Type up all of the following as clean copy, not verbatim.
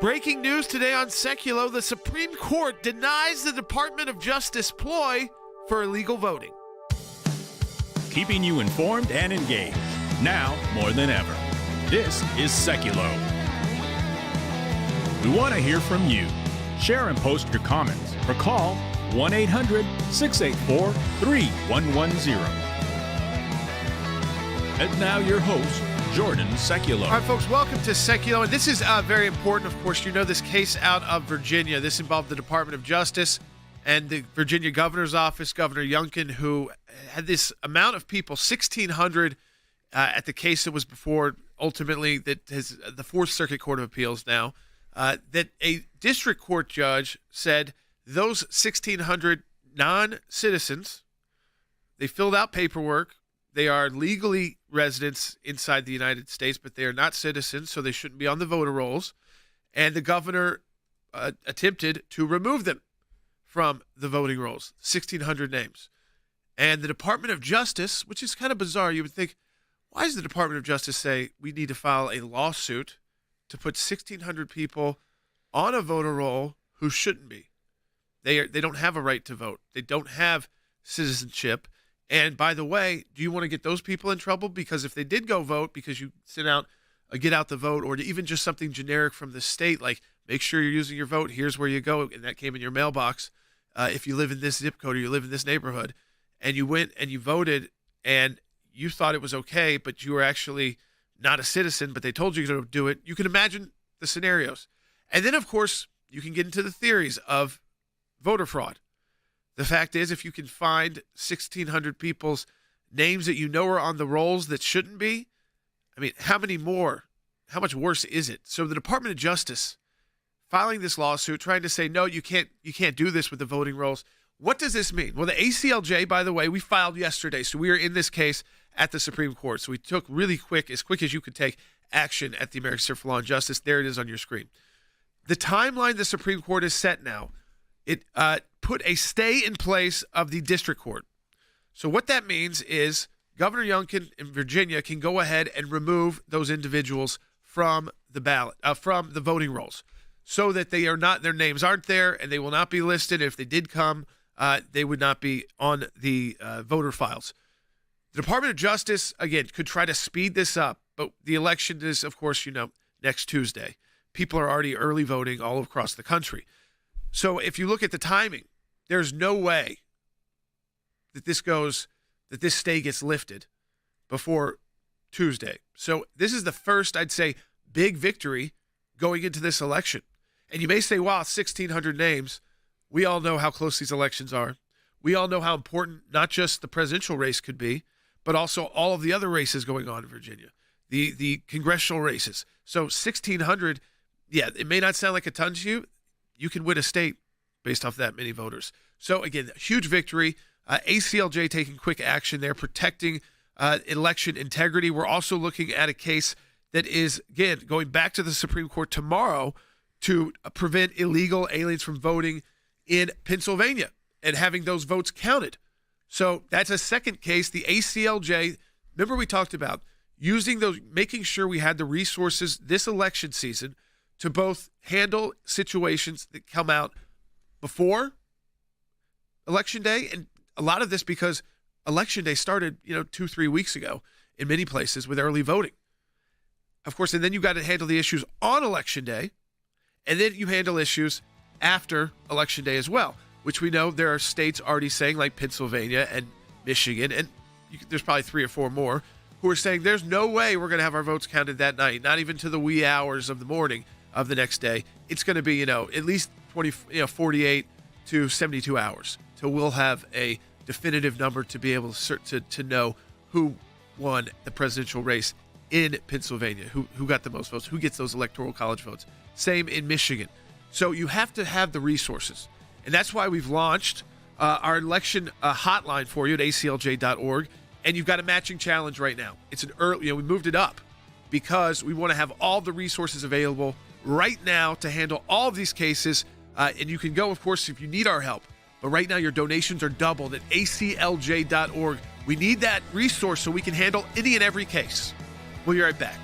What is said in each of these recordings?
Breaking news today on Sekulow, the Supreme Court denies the Department of Justice ploy for illegal voting. Keeping you informed and engaged, now more than ever. This is Sekulow. We want to hear from you. Share and post your comments or call 1-800-684-3110. And now your host, Jordan Sekulow. All right, folks, welcome to Sekulow. And this is very important, of course. You know this case out of Virginia. This involved the Department of Justice and the Virginia governor's office, Governor Youngkin, who had this amount of people, 1,600 at the case that was before, ultimately, that has the Fourth Circuit Court of Appeals now, that a district court judge said those 1,600 non-citizens, they filled out paperwork. They are legally residents inside the United States, but they are not citizens, so they shouldn't be on the voter rolls. And the governor attempted to remove them from the voting rolls, 1,600 names. And the Department of Justice, which is kind of bizarre, you would think, why does the Department of Justice say we need to file a lawsuit to put 1,600 people on a voter roll who shouldn't be? They don't have a right to vote. They don't have citizenship. And by the way, do you want to get those people in trouble? Because if they did go vote because you sent out a get out the vote, or even just something generic from the state, like make sure you're using your vote, here's where you go, and that came in your mailbox, if you live in this zip code or you live in this neighborhood, and you went and you voted and you thought it was okay, but you were actually not a citizen, but they told you to do it, you can imagine the scenarios. And then, of course, you can get into the theories of voter fraud. The fact is, if you can find 1,600 people's names that you know are on the rolls that shouldn't be, I mean, how much worse is it? So the Department of Justice filing this lawsuit, trying to say, no, you can't do this with the voting rolls. What does this mean? Well, the ACLJ, by the way, we filed yesterday. So we are in this case at the Supreme Court. So we took really quick as you could take, action at the American Center for Law and Justice. There it is on your screen. The timeline the Supreme Court is set now. It put a stay in place of the district court. So what that means is Governor Youngkin in Virginia can go ahead and remove those individuals from the ballot, from the voting rolls, so that they are not, their names aren't there and they will not be listed. If they did come, they would not be on the voter files. The Department of Justice, again, could try to speed this up, but the election is, of course, next Tuesday. People are already early voting all across the country. So if you look at the timing, there's no way that this stay gets lifted before Tuesday. So this is the first, I'd say, big victory going into this election. And you may say, wow, 1,600 names. We all know how close these elections are. We all know how important not just the presidential race could be, but also all of the other races going on in Virginia, the congressional races. So 1,600, yeah, it may not sound like a ton to you. You can win a state based off that many voters. So, again, huge victory. ACLJ taking quick action there, protecting election integrity. We're also looking at a case that is, again, going back to the Supreme Court tomorrow to prevent illegal aliens from voting in Pennsylvania and having those votes counted. So that's a second case. The ACLJ, remember we talked about using those, making sure we had the resources this election season to both handle situations that come out before Election Day, and a lot of this because Election Day started, 2-3 weeks ago in many places with early voting. Of course, and then you got to handle the issues on Election Day, and then you handle issues after Election Day as well, which we know there are states already saying, like Pennsylvania and Michigan, and there's probably 3 or 4 more, who are saying there's no way we're going to have our votes counted that night, not even to the wee hours of the morning of the next day. It's going to be, at least 48 to 72 hours till we'll have a definitive number to be able to know who won the presidential race in Pennsylvania, who got the most votes, who gets those electoral college votes. Same in Michigan. So you have to have the resources. And that's why we've launched our election hotline for you at aclj.org. And you've got a matching challenge right now. It's an early, we moved it up because we want to have all the resources available right now to handle all of these cases. And you can go, of course, if you need our help. But right now, your donations are doubled at aclj.org. We need that resource so we can handle any and every case. We'll be right back.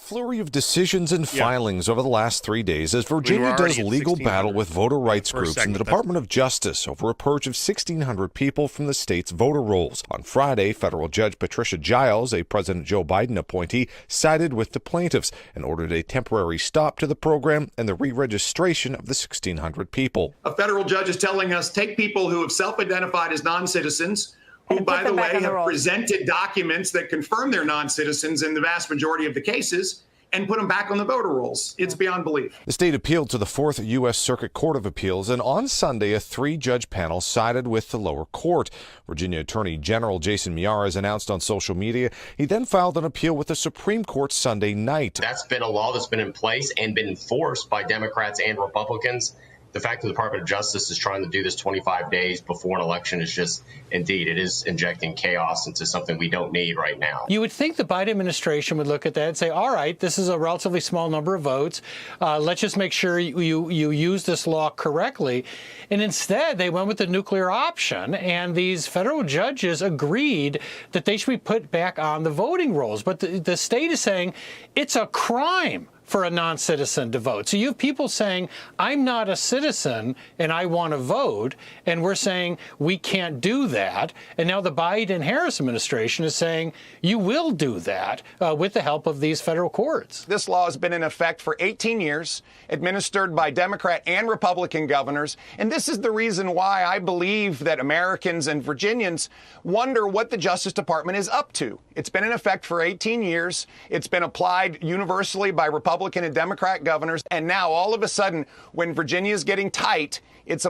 flurry of decisions and filings over the last 3 days as Virginia does legal battle with voter rights groups and the Department of Justice over a purge of 1,600 people from the state's voter rolls. On Friday, federal judge Patricia Giles, a President Joe Biden appointee, sided with the plaintiffs and ordered a temporary stop to the program and the re-registration of the 1,600 people. A federal judge is telling us take people who have self-identified as non-citizens, who, by the way, have presented documents that confirm they're non-citizens in the vast majority of the cases, and put them back on the voter rolls. It's beyond belief. The state appealed to the 4th U.S. Circuit Court of Appeals, and on Sunday, a 3-judge panel sided with the lower court. Virginia Attorney General Jason Miyares has announced on social media he then filed an appeal with the Supreme Court Sunday night. That's been a law that's been in place and been enforced by Democrats and Republicans. The fact that the Department of Justice is trying to do this 25 days before an election is just, indeed, it is injecting chaos into something we don't need right now. You would think the Biden administration would look at that and say, all right, this is a relatively small number of votes. Let's just make sure you use this law correctly. And instead, they went with the nuclear option, and these federal judges agreed that they should be put back on the voting rolls. But the state is saying it's a crime for a non-citizen to vote. So you have people saying, I'm not a citizen and I want to vote, and we're saying we can't do that. And now the Biden-Harris administration is saying you will do that with the help of these federal courts. This law has been in effect for 18 years, administered by Democrat and Republican governors, and this is the reason why I believe that Americans and Virginians wonder what the Justice Department is up to. It's been in effect for 18 years. It's been applied universally by Republican and Democrat governors. And now, all of a sudden, when Virginia is getting tight, it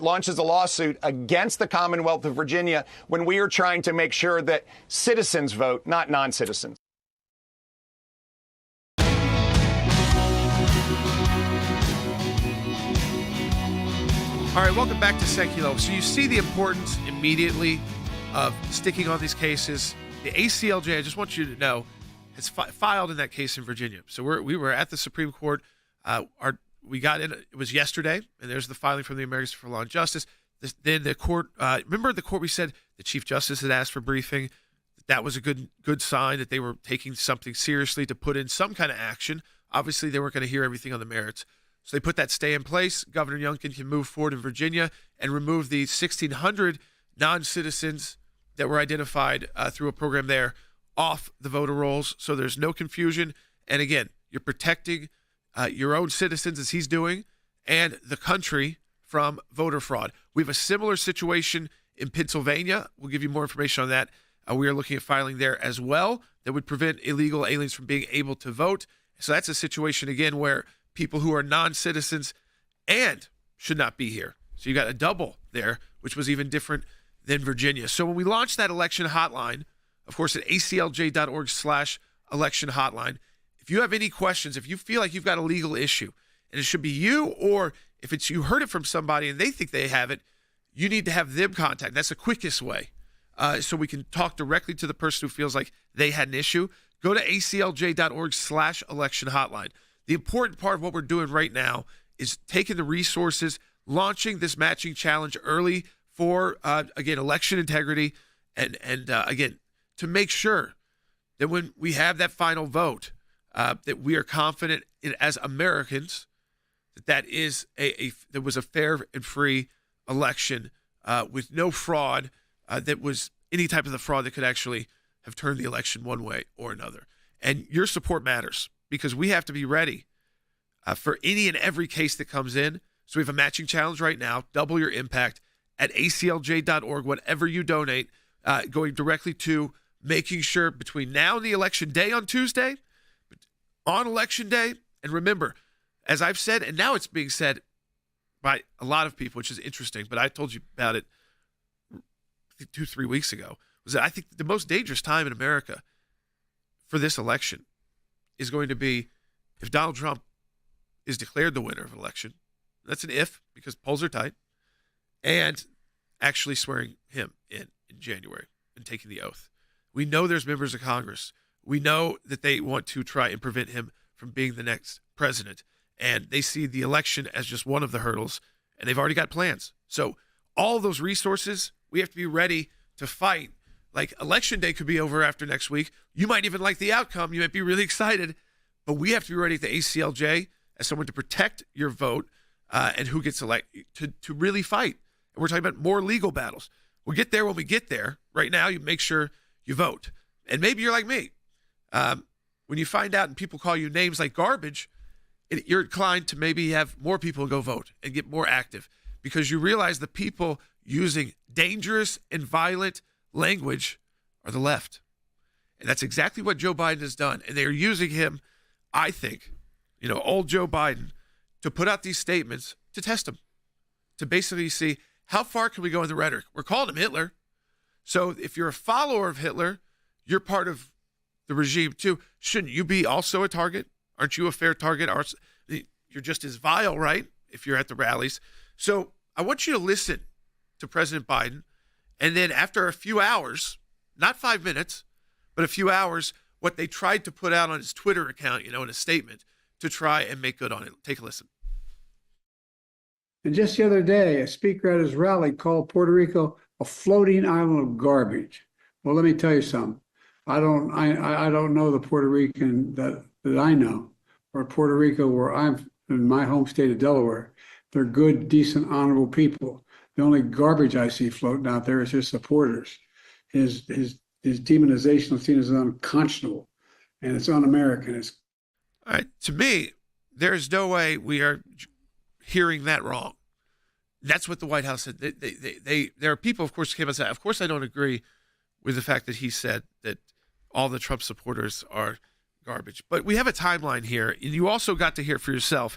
launches a lawsuit against the Commonwealth of Virginia when we are trying to make sure that citizens vote, not non-citizens. All right, welcome back to Sekulow. So you see the importance immediately of sticking on these cases. The ACLJ, I just want you to know, has filed in that case in Virginia. So we were at the Supreme Court. We got in. It was yesterday, and there's the filing from the Americans for Law and Justice. Then the court. Remember the court. We said the Chief Justice had asked for briefing. That was a good sign that they were taking something seriously to put in some kind of action. Obviously, they weren't going to hear everything on the merits. So they put that stay in place. Governor Youngkin can move forward in Virginia and remove the 1,600 non-citizens that were identified through a program there off the voter rolls. So there's no confusion. And again, you're protecting your own citizens, as he's doing, and the country from voter fraud. We have a similar situation in Pennsylvania. We'll give you more information on that. We are looking at filing there as well that would prevent illegal aliens from being able to vote. So that's a situation, again, where people who are non-citizens and should not be here. So you got a double there, which was even different than Virginia. So when we launched that election hotline, of course, at aclj.org/election hotline, if you have any questions, if you feel like you've got a legal issue, and it should be you, or if it's you heard it from somebody and they think they have it, you need to have them contact. That's the quickest way. So we can talk directly to the person who feels like they had an issue. Go to aclj.org/election hotline. The important part of what we're doing right now is taking the resources, launching this matching challenge early for, again, election integrity, and again, to make sure that when we have that final vote, that we are confident as Americans that there was a fair and free election with no fraud, that was any type of the fraud that could actually have turned the election one way or another. And your support matters because we have to be ready for any and every case that comes in. So we have a matching challenge right now. Double your impact at aclj.org. Whatever you donate, going directly to making sure between now and the election day on Tuesday, on election day, and remember, as I've said, and now it's being said by a lot of people, which is interesting, but I told you about it 2-3 weeks ago, was that I think the most dangerous time in America for this election is going to be if Donald Trump is declared the winner of an election. That's an if, because polls are tight, and actually swearing him in January and taking the oath. We know there's members of Congress. We know that they want to try and prevent him from being the next president, and they see the election as just one of the hurdles, and they've already got plans. So all those resources, we have to be ready to fight Like election day could be over after next week. You might even like the outcome. You might be really excited. But we have to be ready at the ACLJ as someone to protect your vote and who gets elected to really fight. And we're talking about more legal battles. We'll get there when we get there. Right now, you make sure you vote. And maybe you're like me. When you find out and people call you names like garbage, you're inclined to maybe have more people go vote and get more active because you realize the people using dangerous and violent language are the left. And that's exactly what Joe Biden has done. And they are using him, I think, old Joe Biden, to put out these statements to test him, to basically see how far can we go in the rhetoric. We're calling him Hitler. So if you're a follower of Hitler, you're part of the regime too. Shouldn't you be also a target? Aren't you a fair target? You're just as vile, right? If you're at the rallies. So I want you to listen to President Biden. And then after a few hours, not 5 minutes, but a few hours, what they tried to put out on his Twitter account, in a statement to try and make good on it. Take a listen. And just the other day, a speaker at his rally called Puerto Rico a floating island of garbage. Well, let me tell you something. I don't know the Puerto Rican that I know, or Puerto Rico where I'm in my home state of Delaware. They're good, decent, honorable people. The only garbage I see floating out there is his supporters. His demonization of things is unconscionable, and it's un-American. All right. To me, there is no way we are hearing that wrong. That's what the White House said. There are people, of course, came and said, of course, I don't agree with the fact that he said that all the Trump supporters are garbage. But we have a timeline here, and you also got to hear it for yourself.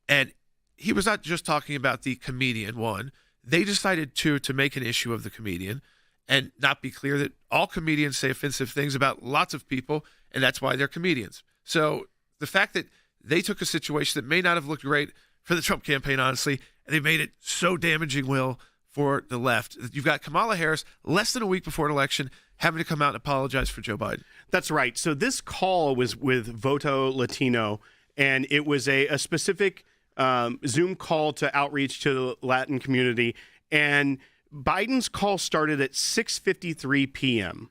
And he was not just talking about the comedian one. They decided to make an issue of the comedian and not be clear that all comedians say offensive things about lots of people, and that's why they're comedians. So the fact that they took a situation that may not have looked great for the Trump campaign, honestly, and they made it so damaging, Will, for the left. You've got Kamala Harris less than a week before an election having to come out and apologize for Joe Biden. That's right. So this call was with Voto Latino, and it was a specific Zoom call to outreach to the Latin community. And Biden's call started at 6:53 p.m.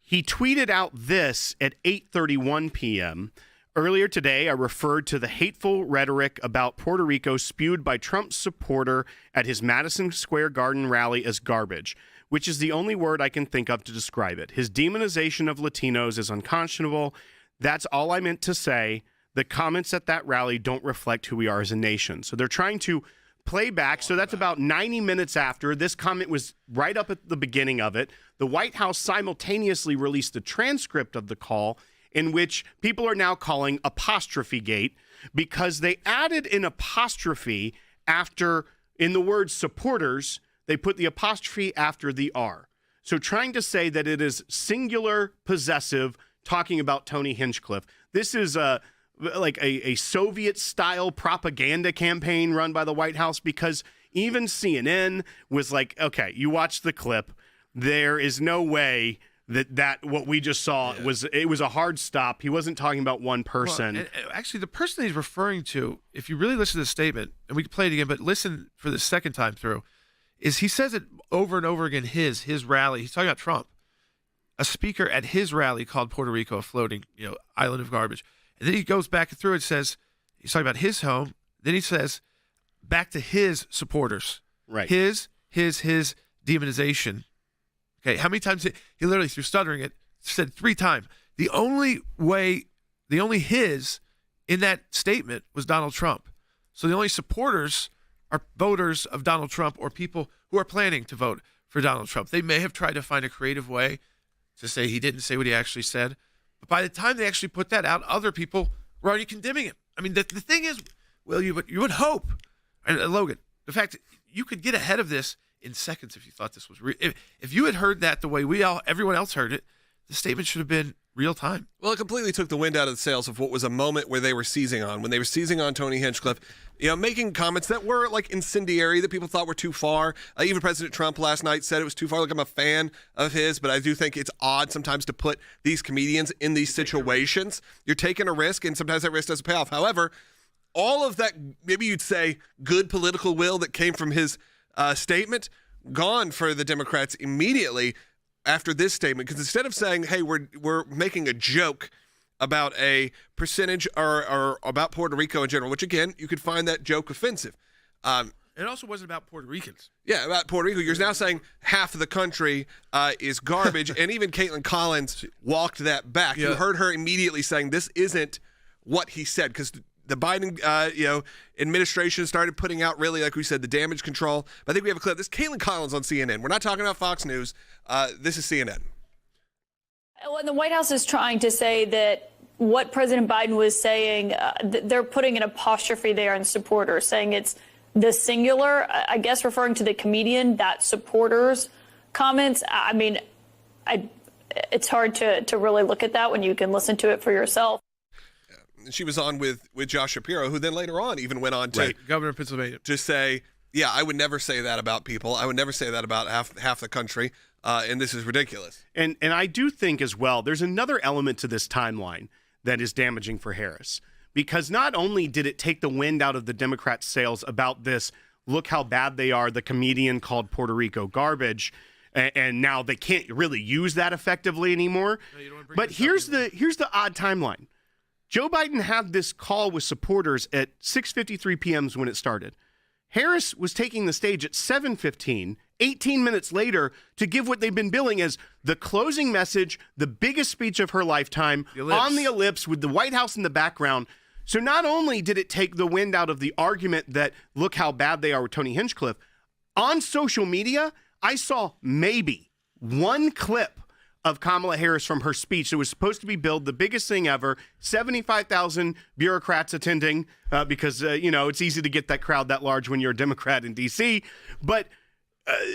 He tweeted out this at 8:31 p.m. Earlier today, I referred to the hateful rhetoric about Puerto Rico spewed by Trump's supporter at his Madison Square Garden rally as garbage, which is the only word I can think of to describe it. His demonization of Latinos is unconscionable. That's all I meant to say. The comments at that rally don't reflect who we are as a nation. So they're trying to play back. So that's about 90 minutes after. This comment was right up at the beginning of it. The White House simultaneously released a transcript of the call in which people are now calling apostrophe gate because they added an apostrophe after, in the word supporters, they put the apostrophe after the R. So trying to say that it is singular possessive talking about Tony Hinchcliffe. This is like a Soviet-style propaganda campaign run by the White House because even CNN was like, okay, you watch the clip. There is no way that what we just saw was a hard stop. He wasn't talking about one person. Well, and actually, the person he's referring to, if you really listen to the statement, and we can play it again, but listen for the second time through, is he says it over and over again, his rally. He's talking about Trump. A speaker at his rally called Puerto Rico a floating, island of garbage. And then he goes back through and says, he's talking about his home. Then he says, back to his supporters. Right. His demonization. Okay, how many times he literally, through stuttering it, said 3 times. The only his in that statement was Donald Trump. So the only supporters are voters of Donald Trump or people who are planning to vote for Donald Trump. They may have tried to find a creative way to say he didn't say what he actually said. But by the time they actually put that out, other people were already condemning him. I mean, the thing is, Will, you would hope, and Logan, the fact that you could get ahead of this in seconds if you thought this was real. If you had heard that the way everyone else heard it, the statement should have been real time. Well, it completely took the wind out of the sails of what was a moment where they were seizing on. When they were seizing on Tony Hinchcliffe, making comments that were like incendiary that people thought were too far. Even President Trump last night said it was too far. Like, I'm a fan of his, but I do think it's odd sometimes to put these comedians in these situations. You're taking a risk, and sometimes that risk doesn't pay off. However, all of that, maybe you'd say, good political will that came from his statement, gone for the Democrats immediately. after this statement, because instead of saying, hey, we're making a joke about a percentage or about Puerto Rico in general, which, again, you could find that joke offensive. It also wasn't about Puerto Ricans. Yeah, about Puerto Rico. You're now saying half of the country is garbage, and even Caitlin Collins walked that back. Yeah. You heard her immediately saying this isn't what he said, because the Biden administration started putting out, really, like we said, the damage control. But I think we have a clip. This is Caitlin Collins on CNN. We're not talking about Fox News. This is CNN. Well, the White House is trying to say that what President Biden was saying, they're putting an apostrophe there in supporters, saying it's the singular, I guess referring to the comedian, that supporters comments. I mean, it's hard to really look at that when you can listen to it for yourself. She was on with Josh Shapiro, who then later on even went on to Governor of Pennsylvania to say, yeah, I would never say that about people. I would never say that about half the country. And this is ridiculous. And I do think as well, there's another element to this timeline that is damaging for Harris. Because not only did it take the wind out of the Democrats' sails about this, look how bad they are, the comedian called Puerto Rico garbage, and now they can't really use that effectively anymore. No, but here's the odd timeline. Joe Biden had this call with supporters at 6:53 p.m. when it started. Harris was taking the stage at 7:15, 18 minutes later, to give what they've been billing as the closing message, the biggest speech of her lifetime, on the ellipse with the White House in the background. So not only did it take the wind out of the argument that look how bad they are with Tony Hinchcliffe, on social media, I saw maybe one clip of Kamala Harris from her speech that was supposed to be billed the biggest thing ever, 75,000 bureaucrats attending because, it's easy to get that crowd that large when you're a Democrat in D.C. But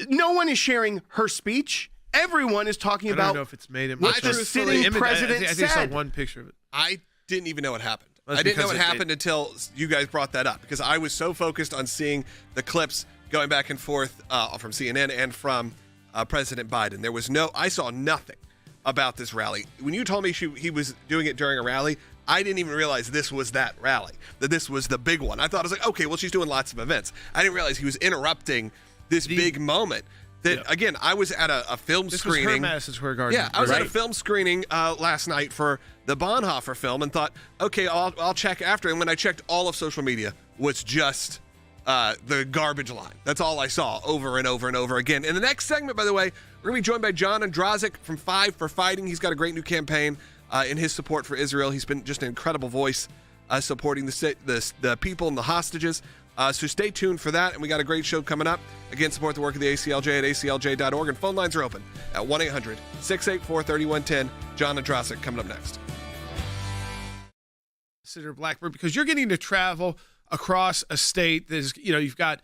no one is sharing her speech. Everyone is talking about I don't know if it's made it what much the sitting president I think I said. saw one picture of it. I didn't even know what happened. I didn't know what happened until you guys brought that up, because I was so focused on seeing the clips going back and forth from CNN and from President Biden. I saw nothing about this rally. When you told me he was doing it during a rally, I didn't even realize this was that rally, that this was the big one. I thought, I was like, okay, well, she's doing lots of events. I didn't realize he was interrupting this big moment. Again, I was at a film screening. This was her Madison Square Garden. Yeah, I was at a film screening last night for the Bonhoeffer film and thought, okay, I'll check after. And when I checked, all of social media was just the garbage line. That's all I saw over and over and over again. In the next segment, by the way, we're going to be joined by John Andrazik from Five for Fighting. He's got a great new campaign in his support for Israel. He's been just an incredible voice supporting the people and the hostages. So stay tuned for that, and we got a great show coming up. Again, support the work of the ACLJ at aclj.org, and phone lines are open at 1-800-684-3110. John Andrazik coming up next. Senator Blackburn, because you're getting to travel across a state that is, you've got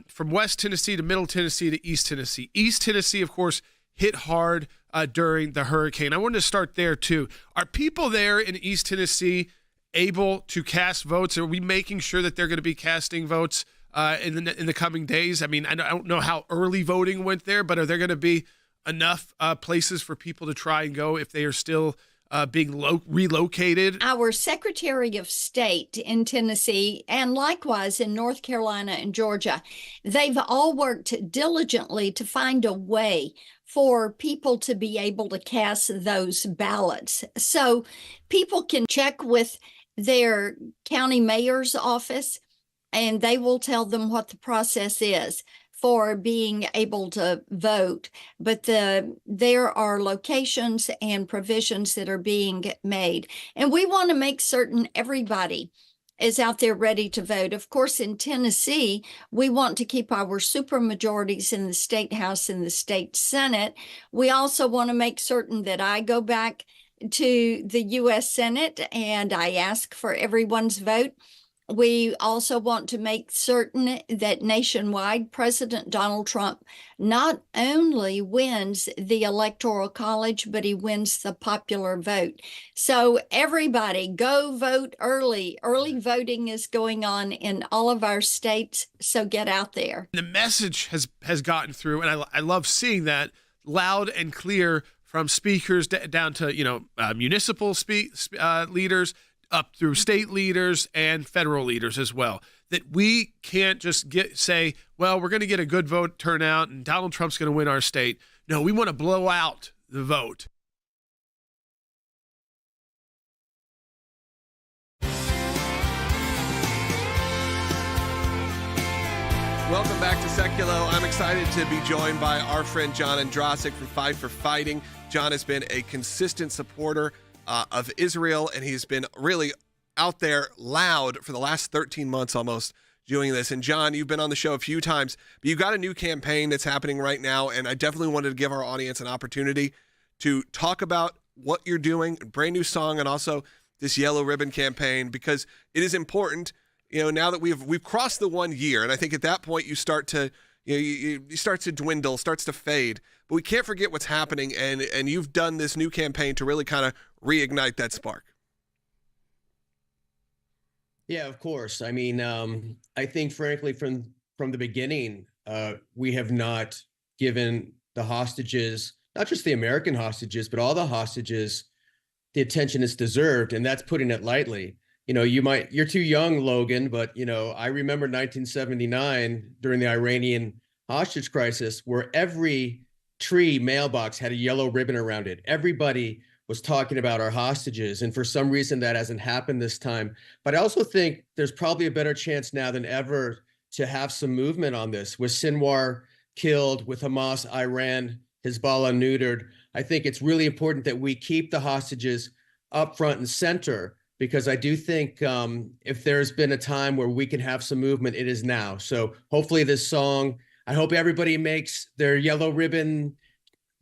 from West Tennessee to Middle Tennessee to East Tennessee. East Tennessee, of course, hit hard during the hurricane. I wanted to start there, too. Are people there in East Tennessee able to cast votes? Are we making sure that they're going to be casting votes in the coming days? I mean, I don't know how early voting went there, but are there going to be enough places for people to try and go if they are still being relocated? Our Secretary of State in Tennessee, and likewise in North Carolina and Georgia, they've all worked diligently to find a way for people to be able to cast those ballots. So people can check with their county mayor's office, and they will tell them what the process is for being able to vote. But there are locations and provisions that are being made. And we want to make certain everybody is out there ready to vote. Of course, in Tennessee, we want to keep our supermajorities in the state house and the state senate. We also want to make certain that I go back to the U.S. Senate and I ask for everyone's vote. We also want to make certain that nationwide, President Donald Trump not only wins the Electoral College, but he wins the popular vote. So everybody go vote early. Early voting is going on in all of our states, so get out there. The message has gotten through, and I love seeing that loud and clear from speakers down to municipal leaders, up through state leaders and federal leaders as well, that we can't just say, well, we're going to get a good vote turnout and Donald Trump's going to win our state. No, we want to blow out the vote. Welcome back to Sekulow. I'm excited to be joined by our friend John Andrasik from Fight for Fighting. John has been a consistent supporter of Israel, and he's been really out there loud for the last 13 months almost doing this. And John, you've been on the show a few times, but you've got a new campaign that's happening right now, and I definitely wanted to give our audience an opportunity to talk about what you're doing, a brand new song, and also this Yellow Ribbon campaign, because it is important. Now that we've crossed the 1 year, and I think at that point you start to you start to dwindle, starts to fade. But we can't forget what's happening, and you've done this new campaign to really kind of reignite that spark. Yeah, of course. I mean, I think frankly from the beginning, we have not given the hostages, not just the American hostages, but all the hostages, the attention it's deserved, and that's putting it lightly. You're too young, Logan, but, I remember 1979 during the Iranian hostage crisis, where every tree mailbox had a yellow ribbon around it. Everybody was talking about our hostages. And for some reason that hasn't happened this time. But I also think there's probably a better chance now than ever to have some movement on this. With Sinwar killed, with Hamas, Iran, Hezbollah neutered, I think it's really important that we keep the hostages up front and center, because I do think if there's been a time where we can have some movement, it is now. So hopefully this song, I hope everybody makes their yellow ribbon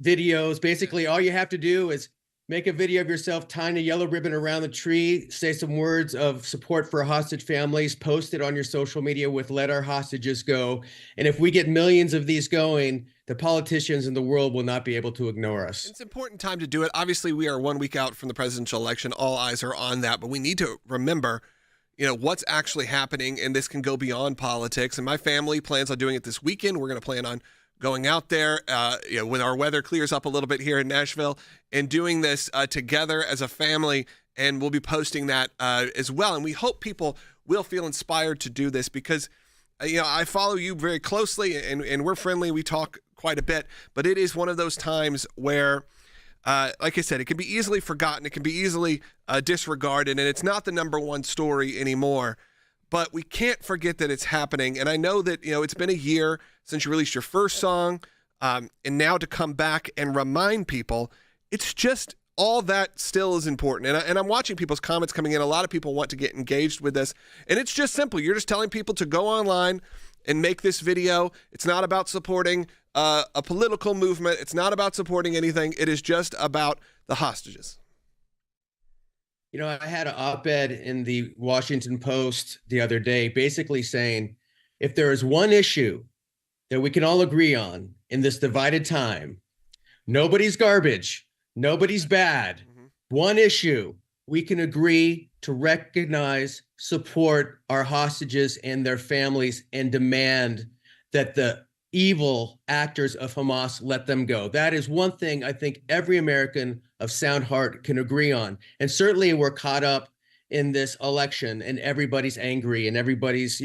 videos. Basically, all you have to do is make a video of yourself tying a yellow ribbon around the tree, say some words of support for hostage families, post it on your social media with "Let Our Hostages Go." And if we get millions of these going, the politicians in the world will not be able to ignore us. It's an important time to do it. Obviously, we are 1 week out from the presidential election. All eyes are on that, but we need to remember, what's actually happening, and this can go beyond politics. And my family plans on doing it this weekend. We're going to plan on going out there when our weather clears up a little bit here in Nashville, and doing this together as a family, and we'll be posting that as well. And we hope people will feel inspired to do this, because I follow you very closely, and we're friendly. We talk quite a bit, but it is one of those times where, like I said, it can be easily forgotten. It can be easily disregarded, and it's not the number one story anymore. But we can't forget that it's happening. And I know that, it's been a year since you released your first song, and now to come back and remind people, it's just all that still is important. And I'm watching people's comments coming in. A lot of people want to get engaged with this. And it's just simple. You're just telling people to go online and make this video. It's not about supporting a political movement. It's not about supporting anything. It is just about the hostages. I had an op-ed in the Washington Post the other day basically saying, if there is one issue that we can all agree on in this divided time, nobody's garbage, nobody's bad. One issue, we can agree to recognize, support our hostages and their families, and demand that the evil actors of Hamas let them go. That is one thing I think every American of sound heart can agree on. And certainly we're caught up in this election, and everybody's angry and everybody's,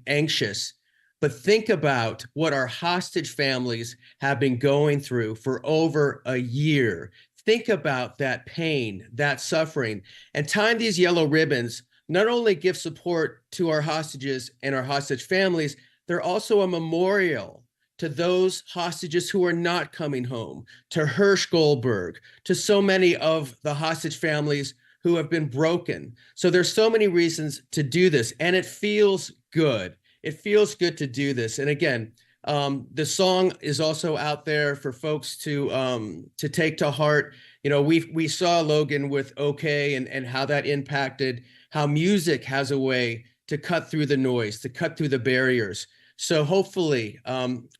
anxious. But think about what our hostage families have been going through for over a year. Think about that pain, that suffering, and tying these yellow ribbons not only give support to our hostages and our hostage families, they're also a memorial to those hostages who are not coming home, to Hirsch Goldberg, to so many of the hostage families who have been broken. So there's so many reasons to do this, and it feels good. It feels good to do this. And again, the song is also out there for folks to take to heart. We saw Logan with OK and how that impacted how music has a way to cut through the noise, to cut through the barriers. So hopefully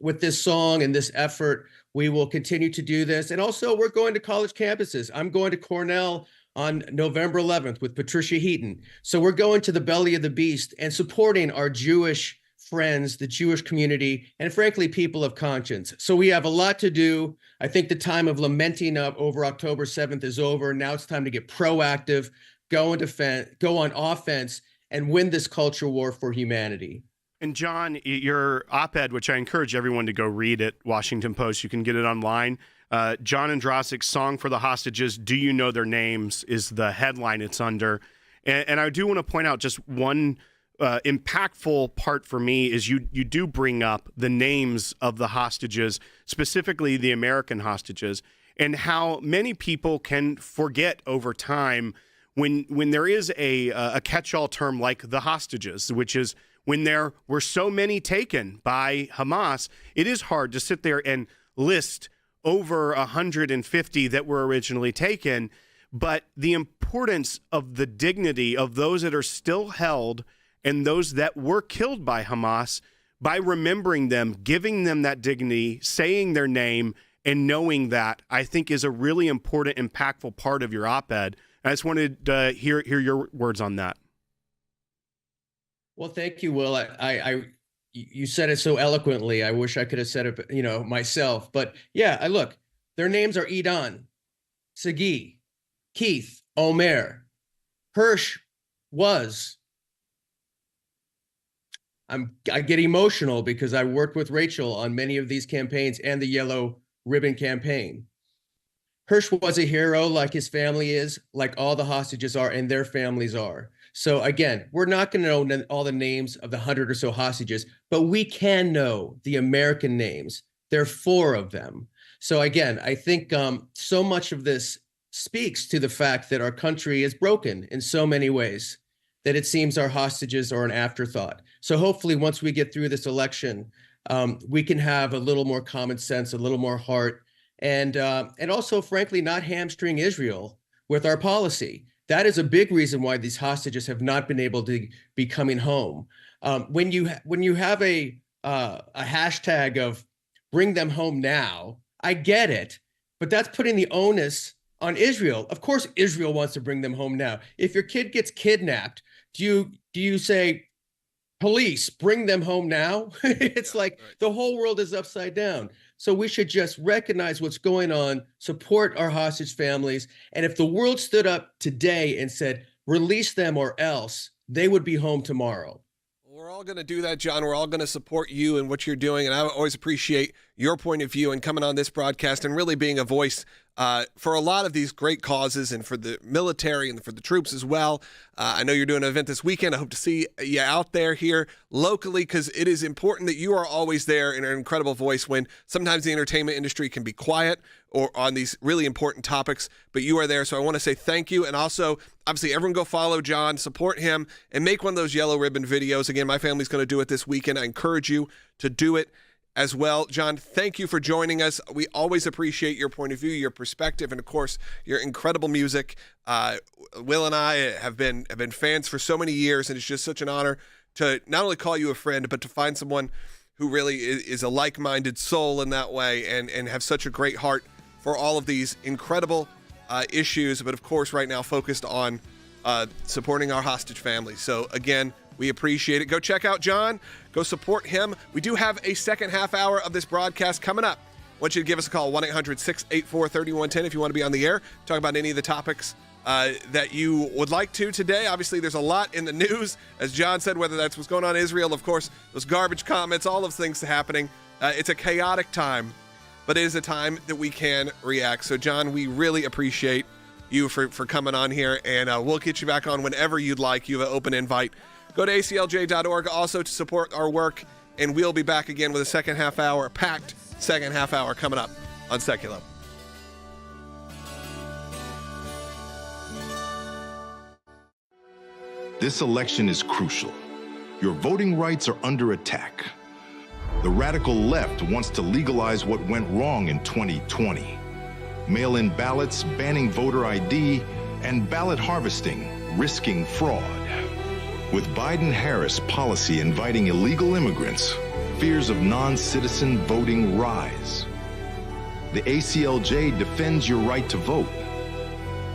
with this song and this effort, we will continue to do this. And also we're going to college campuses. I'm going to Cornell on November 11th with Patricia Heaton. So we're going to the belly of the beast and supporting our Jewish friends, the Jewish community, and frankly, people of conscience. So we have a lot to do. I think the time of lamenting up over October 7th is over. Now it's time to get proactive, go on offense, and win this culture war for humanity. And John, your op-ed, which I encourage everyone to go read at Washington Post, you can get it online. John Androsik's Song for the Hostages, Do You Know Their Names, is the headline it's under. And I do want to point out just one impactful part for me is you do bring up the names of the hostages, specifically the American hostages, and how many people can forget over time when there is a catch-all term like the hostages, which is when there were so many taken by Hamas, it is hard to sit there and list over 150 that were originally taken. But the importance of the dignity of those that are still held and those that were killed by Hamas, by remembering them, giving them that dignity, saying their name, and knowing that, I think is a really important, impactful part of your op-ed. I just wanted to hear your words on that. Well, thank you, Will. You said it so eloquently. I wish I could have said it, myself. But yeah, look, their names are Idan, Sagi, Keith, Omer, Hirsch was. I get emotional because I worked with Rachel on many of these campaigns and the Yellow Ribbon campaign. Hirsch was a hero, like his family is, like all the hostages are, and their families are. So again, we're not going to know all the names of the 100 or so hostages, but we can know the American names. There are 4 of them. So again, I think so much of this speaks to the fact that our country is broken in so many ways that it seems our hostages are an afterthought. So hopefully once we get through this election, we can have a little more common sense, a little more heart, and also, frankly, not hamstring Israel with our policy. That is a big reason why these hostages have not been able to be coming home. When you have a hashtag of bring them home now, I get it, but that's putting the onus on Israel. Of course, Israel wants to bring them home now. If your kid gets kidnapped, do you say, police, bring them home now? It's like the whole world is upside down. So we should just recognize what's going on, support our hostage families. And if the world stood up today and said, release them or else, they would be home tomorrow. We're all going to do that, John. We're all going to support you and what you're doing. And I always appreciate your point of view and coming on this broadcast and really being a voice for a lot of these great causes and for the military and for the troops as well. I know you're doing an event this weekend. I hope to see you out there here locally because it is important that you are always there in an incredible voice when sometimes the entertainment industry can be quiet or on these really important topics, but you are there. So I want to say thank you. And also, obviously, everyone go follow John, support him, and make one of those Yellow Ribbon videos. Again, my family's going to do it this weekend. I encourage you to do it as well. John, thank you for joining us. We always appreciate your point of view, your perspective, and of course, your incredible music. Will and I have been fans for so many years, and it's just such an honor to not only call you a friend, but to find someone who really is a like-minded soul in that way and have such a great heart for all of these incredible issues, but of course right now focused on supporting our hostage families. So again, we appreciate it. Go check out John. Go support him. We do have a second half hour of this broadcast coming up. I want you to give us a call, 1-800-684-3110 if you want to be on the air, talk about any of the topics that you would like to today. Obviously, there's a lot in the news, as John said, whether that's what's going on in Israel, of course, those garbage comments, all of things happening. It's a chaotic time, but it is a time that we can react. So, John, we really appreciate you for coming on here, and we'll get you back on whenever you'd like. You have an open invite. Go to ACLJ.org also to support our work, and we'll be back again with a second half hour, packed second half hour coming up on Sekulow. This election is crucial. Your voting rights are under attack. The radical left wants to legalize what went wrong in 2020. Mail-in ballots, banning voter ID, and ballot harvesting, risking fraud. With Biden-Harris policy inviting illegal immigrants, fears of non-citizen voting rise. The ACLJ defends your right to vote.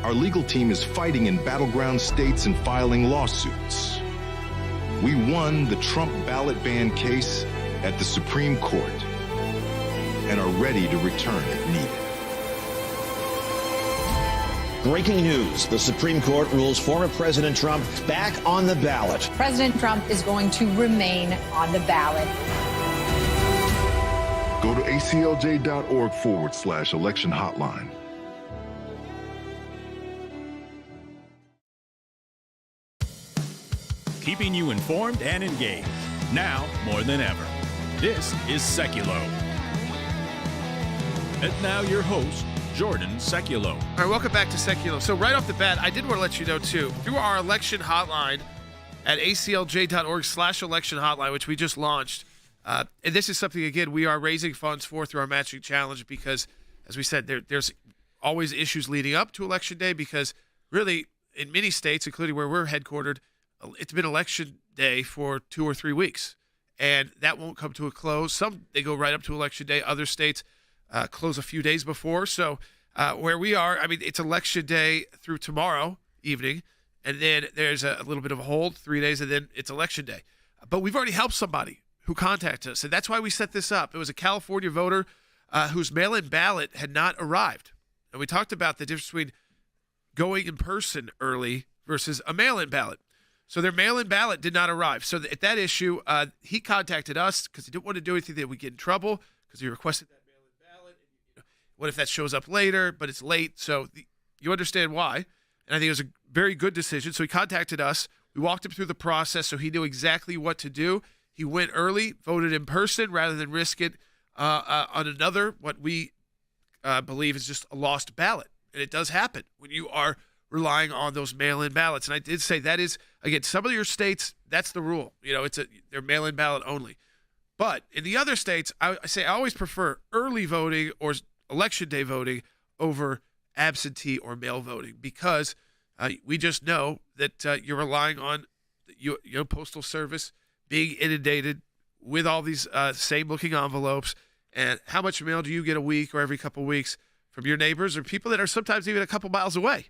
Our legal team is fighting in battleground states and filing lawsuits. We won the Trump ballot ban case at the Supreme Court and are ready to return if needed. Breaking news. The Supreme Court rules former President Trump back on the ballot. President Trump is going to remain on the ballot. Go to aclj.org/election hotline. Keeping you informed and engaged. Now more than ever. This is Sekulow. And now your host, Jordan Sekulow. All right, welcome back to Sekulow. So right off the bat, I did want to let you know, too, through our election hotline at aclj.org/election hotline, which we just launched, and this is something, again, we are raising funds for through our matching challenge because, as we said, there's always issues leading up to Election Day because really, in many states, including where we're headquartered, it's been Election Day for 2 or 3 weeks, and that won't come to a close. Some, they go right up to Election Day. Other states close a few days before. So where we are, I mean, it's Election Day through tomorrow evening, and then there's a little bit of a hold, 3 days, and then it's Election Day. But we've already helped somebody who contacted us, and that's why we set this up. It was a California voter whose mail-in ballot had not arrived. And we talked about the difference between going in person early versus a mail-in ballot. So their mail-in ballot did not arrive. So at that issue, he contacted us because he didn't want to do anything that would get in trouble because he requested that mail-in ballot. And, what if that shows up later, but it's late? So you understand why. And I think it was a very good decision. So he contacted us. We walked him through the process so he knew exactly what to do. He went early, voted in person rather than risk it on another, what we believe is just a lost ballot. And it does happen when you are relying on those mail-in ballots. And I did say that is, again, some of your states, that's the rule. They're mail-in ballot only. But in the other states, I always prefer early voting or Election Day voting over absentee or mail voting because we just know that you're relying on your postal service being inundated with all these same-looking envelopes. And how much mail do you get a week or every couple of weeks from your neighbors or people that are sometimes even a couple miles away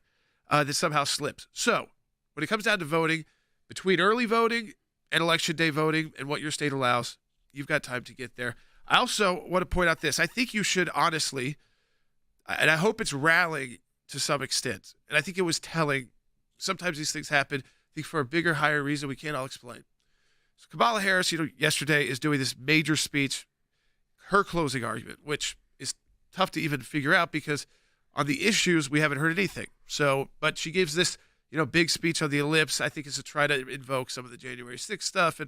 that somehow slips? So when it comes down to voting, between early voting and Election Day voting and what your state allows, you've got time to get there. I also want to point out this. I think you should honestly, and I hope it's rallying to some extent, and I think it was telling, sometimes these things happen, I think for a bigger, higher reason we can't all explain. So Kamala Harris, yesterday is doing this major speech, her closing argument, which is tough to even figure out because on the issues, we haven't heard anything. So, but she gives this, big speech on the ellipse, I think is to try to invoke some of the January 6th stuff,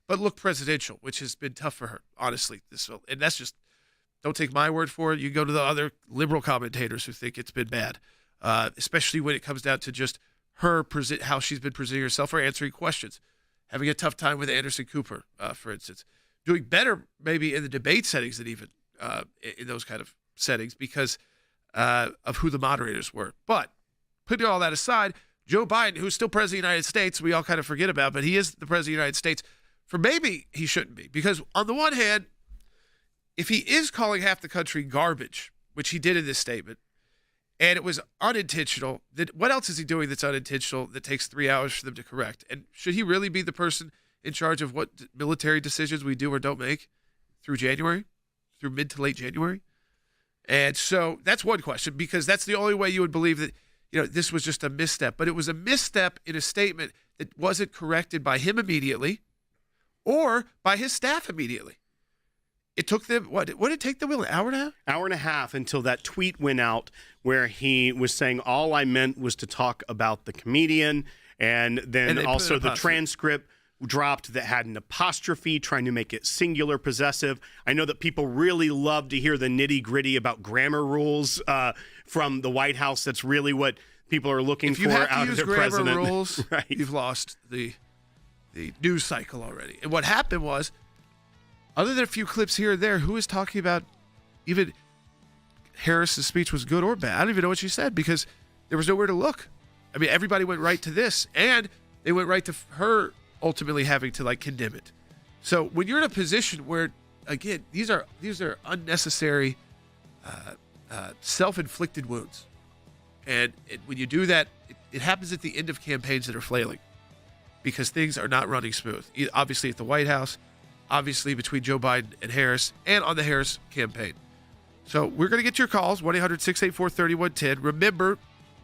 but look presidential, which has been tough for her, honestly. And that's just, don't take my word for it. You go to the other liberal commentators who think it's been bad, especially when it comes down to just her, how she's been presenting herself or answering questions. Having a tough time with Anderson Cooper, for instance. Doing better maybe in the debate settings than even in those kind of settings because of who the moderators were. But putting all that aside, Joe Biden, who's still president of the United States, we all kind of forget about, but he is the president of the United States. For maybe he shouldn't be because on the one hand, if he is calling half the country garbage, which he did in this statement, and it was unintentional, then what else is he doing that's unintentional that takes 3 hours for them to correct? And should he really be the person in charge of what military decisions we do or don't make through January, through mid to late January? And so that's one question because that's the only way you would believe that, this was just a misstep. But it was a misstep in a statement that wasn't corrected by him immediately or by his staff immediately. It took them, what did it take them, an hour and a half? Hour and a half until that tweet went out where he was saying all I meant was to talk about the comedian and then also the transcript dropped that had an apostrophe, trying to make it singular possessive. I know that people really love to hear the nitty-gritty about grammar rules from the White House. That's really what people are looking for out of their president. If you have to use grammar rules, right, you've lost the news cycle already. And what happened was, other than a few clips here and there, who is talking about even Harris's speech was good or bad? I don't even know what she said because there was nowhere to look. I mean, everybody went right to this, and they went right to her ultimately having to condemn it. So when you're in a position where, again, these are unnecessary, self-inflicted wounds, and when you do that, it happens at the end of campaigns that are flailing because things are not running smooth. Obviously at the White House, obviously between Joe Biden and Harris, and on the Harris campaign. So we're going to get your calls, 1-800-684-3110. Remember,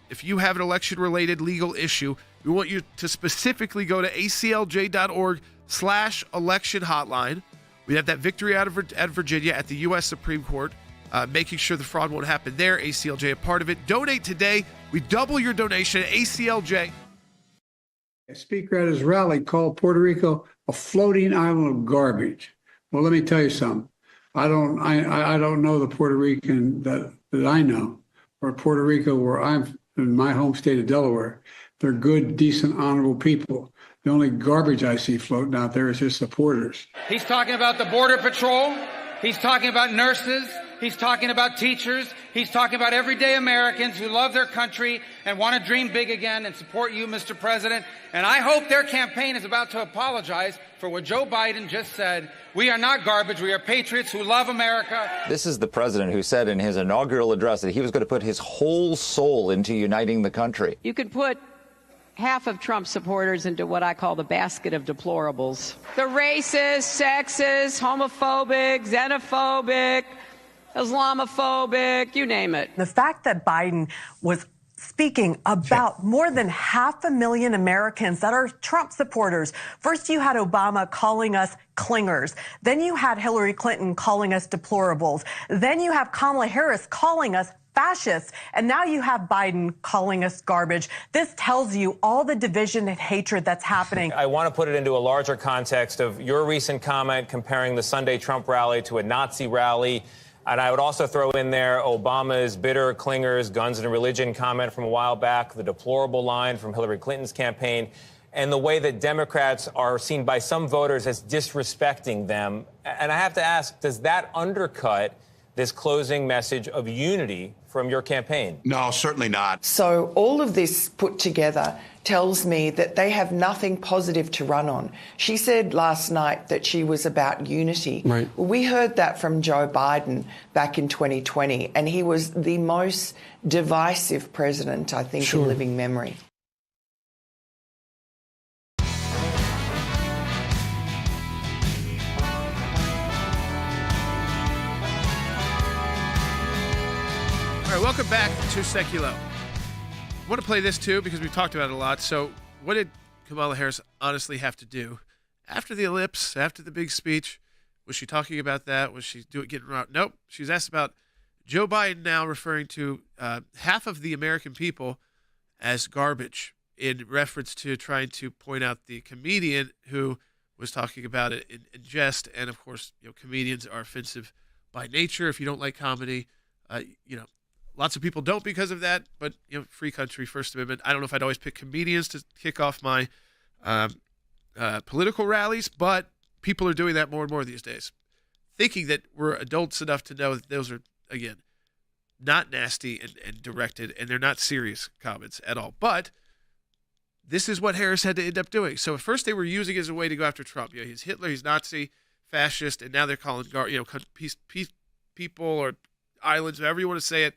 if you have an election-related legal issue, we want you to specifically go to aclj.org/election hotline. We have that victory out of Virginia at the U.S. Supreme Court, making sure the fraud won't happen there. ACLJ a part of it. Donate today. We double your donation at ACLJ. A speaker at his rally called Puerto Rico a floating island of garbage. Well, let me tell you something. I don't know the Puerto Rican that I know, or Puerto Rico where I'm in my home state of Delaware. They're good, decent, honorable people. The only garbage I see floating out there is his supporters. He's talking about the Border Patrol. He's talking about nurses. He's talking about teachers. He's talking about everyday Americans who love their country and want to dream big again and support you, Mr. President. And I hope their campaign is about to apologize for what Joe Biden just said. We are not garbage. We are patriots who love America. This is the president who said in his inaugural address that he was going to put his whole soul into uniting the country. You could put half of Trump's supporters into what I call the basket of deplorables. The racist, sexist, homophobic, xenophobic, Islamophobic, you name it. The fact that Biden was speaking about more than 500,000 Americans that are Trump supporters. First, you had Obama calling us clingers. Then you had Hillary Clinton calling us deplorables. Then you have Kamala Harris calling us fascists. And now you have Biden calling us garbage. This tells you all the division and hatred that's happening. I want to put it into a larger context of your recent comment comparing the Sunday Trump rally to a Nazi rally. And I would also throw in there Obama's bitter clingers, guns and religion comment from a while back, the deplorable line from Hillary Clinton's campaign, and the way that Democrats are seen by some voters as disrespecting them. And I have to ask, does that undercut this closing message of unity from your campaign? No, certainly not. So all of this put together tells me that they have nothing positive to run on. She said last night that she was about unity. Right. We heard that from Joe Biden back in 2020, and he was the most divisive president, I think, in living memory. All right, welcome back to Sekulow. I want to play this too because we've talked about it a lot. So what did Kamala Harris honestly have to do? After the ellipse, after the big speech, was she talking about that? Was she getting around? Nope. She was asked about Joe Biden now referring to half of the American people as garbage in reference to trying to point out the comedian who was talking about it in jest. And, of course, comedians are offensive by nature. If you don't like comedy, lots of people don't because of that, but free country, First Amendment. I don't know if I'd always pick comedians to kick off my political rallies, but people are doing that more and more these days, thinking that we're adults enough to know that those are, again, not nasty and directed, and they're not serious comments at all. But this is what Harris had to end up doing. So at first they were using it as a way to go after Trump. He's Hitler, he's Nazi, fascist, and now they're calling peace people or islands, however you want to say it,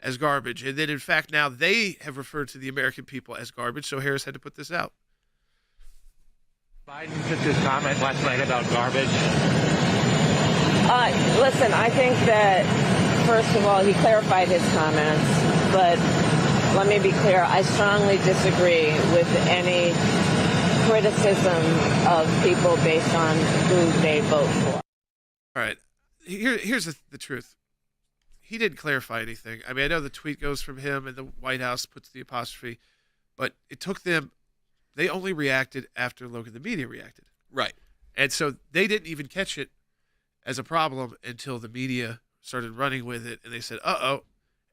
as garbage. And then, in fact, now they have referred to the American people as garbage, so Harris had to put this out. Biden took his comment last night about garbage. Listen, I think that, first of all, he clarified his comments, but let me be clear. I strongly disagree with any criticism of people based on who they vote for. All right. Here's the truth. He didn't clarify anything. I mean, I know the tweet goes from him and the White House puts the apostrophe, but it took them, they only reacted after Logan, the media reacted. Right. And so they didn't even catch it as a problem until the media started running with it and they said, uh-oh.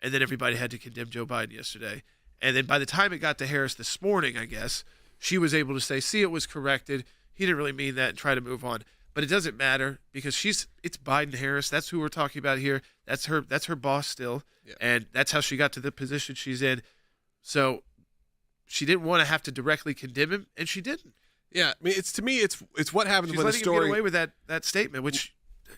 And then everybody had to condemn Joe Biden yesterday. And then by the time it got to Harris this morning, I guess, she was able to say, see, it was corrected. He didn't really mean that, and try to move on. But it doesn't matter because it's Biden Harris. That's who we're talking about here. That's her boss still. Yeah. And that's how she got to the position she's in. So she didn't want to have to directly condemn him, and she didn't. Yeah, I mean, it's what happens when a story. She's letting him get away with that statement, which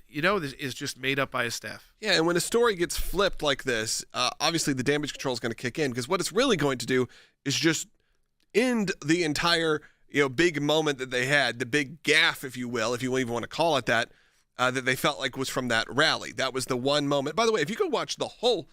is just made up by his staff. Yeah, and when a story gets flipped like this, obviously the damage control is going to kick in because what it's really going to do is just end the entire big moment that they had, the big gaffe, if you even want to call it that, that they felt like was from that rally. That was the one moment. By the way, if you go watch the whole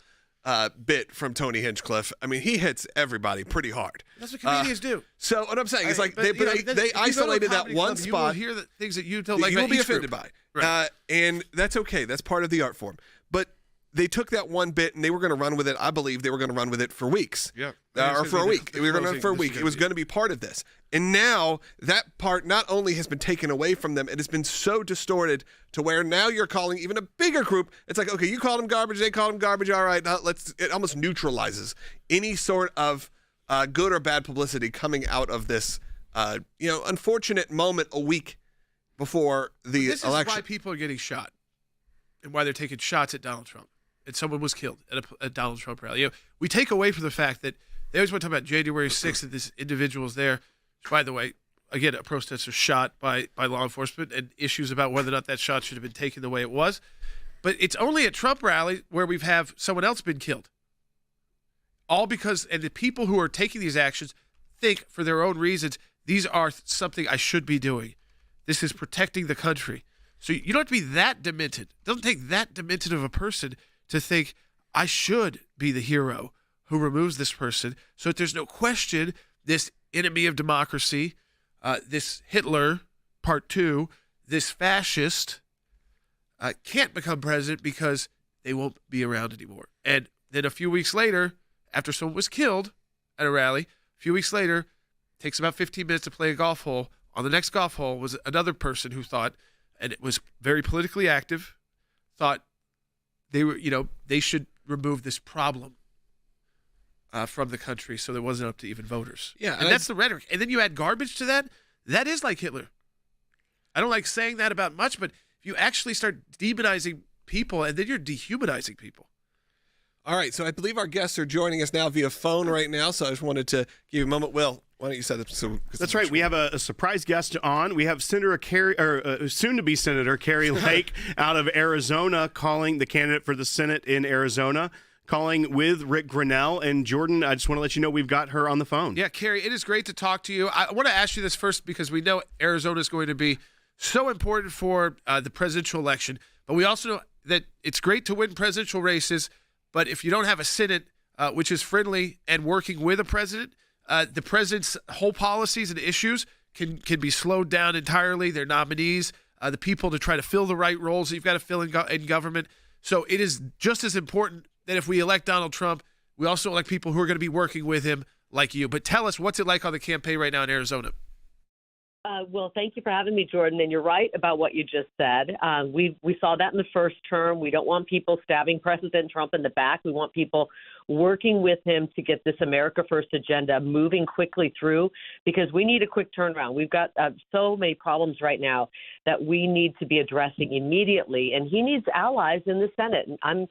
bit from Tony Hinchcliffe. I mean, he hits everybody pretty hard. That's what comedians do. So what I'm saying is, like, But, they isolated that one spot. You will hear the things that you don't like. You will be offended group. by, Right. and that's okay. That's part of the art form. But they took that one bit and they were going to run with it. I believe they were going to run with it for weeks. Yeah. Or for a week. We were going to run for a week. It was going to be part of this. And now that part not only has been taken away from them, it has been so distorted to where now you're calling even a bigger group. It's like, okay, you called them garbage, they called them garbage. All right, now it almost neutralizes any sort of good or bad publicity coming out of this, unfortunate moment a week before the This election. is why people are getting shot and why they're taking shots at Donald Trump. And someone was killed at a Donald Trump rally. We take away from the fact that they always want to talk about January 6th and this individual's there. By the way, again, a protester shot by law enforcement and issues about whether or not that shot should have been taken the way it was. But it's only at Trump rally where we've have someone else been killed. All because, and the people who are taking these actions think for their own reasons, these are something I should be doing. This is protecting the country. So you don't have to be that demented. It doesn't take that demented of a person to think I should be the hero who removes this person so that there's no question this enemy of democracy, this Hitler, part 2, this fascist can't become president because they won't be around anymore. And then a few weeks later, after someone was killed at a rally, a few weeks later, takes about 15 minutes to play a golf hole. On the next golf hole was another person who thought, and it was very politically active, thought they should remove this problem from the country so that it wasn't up to even voters. Yeah, and that's the rhetoric. And then you add garbage to that. That is like Hitler. I don't like saying that about much, but if you actually start demonizing people, and then you're dehumanizing people. All right, so I believe our guests are joining us now via phone right now, so I just wanted to give you a moment. Will, why don't you set up some... That's right. We have a surprise guest on. We have Senator soon-to-be Senator Kari Lake out of Arizona, calling the candidate for the Senate in Arizona, calling with Rick Grinnell. And Jordan, I just want to let you know we've got her on the phone. Yeah, Kari, it is great to talk to you. I want to ask you this first because we know Arizona is going to be so important for the presidential election, but we also know that it's great to win presidential races, but if you don't have a Senate which is friendly and working with a president, the president's whole policies and issues can be slowed down entirely. Their nominees, the people to try to fill the right roles that you've got to fill in government. So it is just as important that if we elect Donald Trump, we also elect people who are going to be working with him like you. But tell us, what's it like on the campaign right now in Arizona? Well, thank you for having me, Jordan. And you're right about what you just said. We saw that in the first term. We don't want people stabbing President Trump in the back. We want people working with him to get this America First agenda moving quickly through, because we need a quick turnaround. We've got so many problems right now that we need to be addressing immediately, and he needs allies in the Senate. And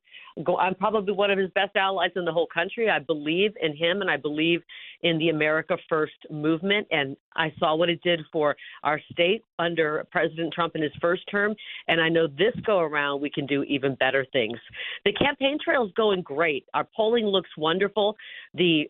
I'm probably one of his best allies in the whole country. I believe in him, and I believe in the America First movement, and I saw what it did for our state under President Trump in his first term, and I know this go around we can do even better things. The campaign trail is going great. Our polling looks wonderful. The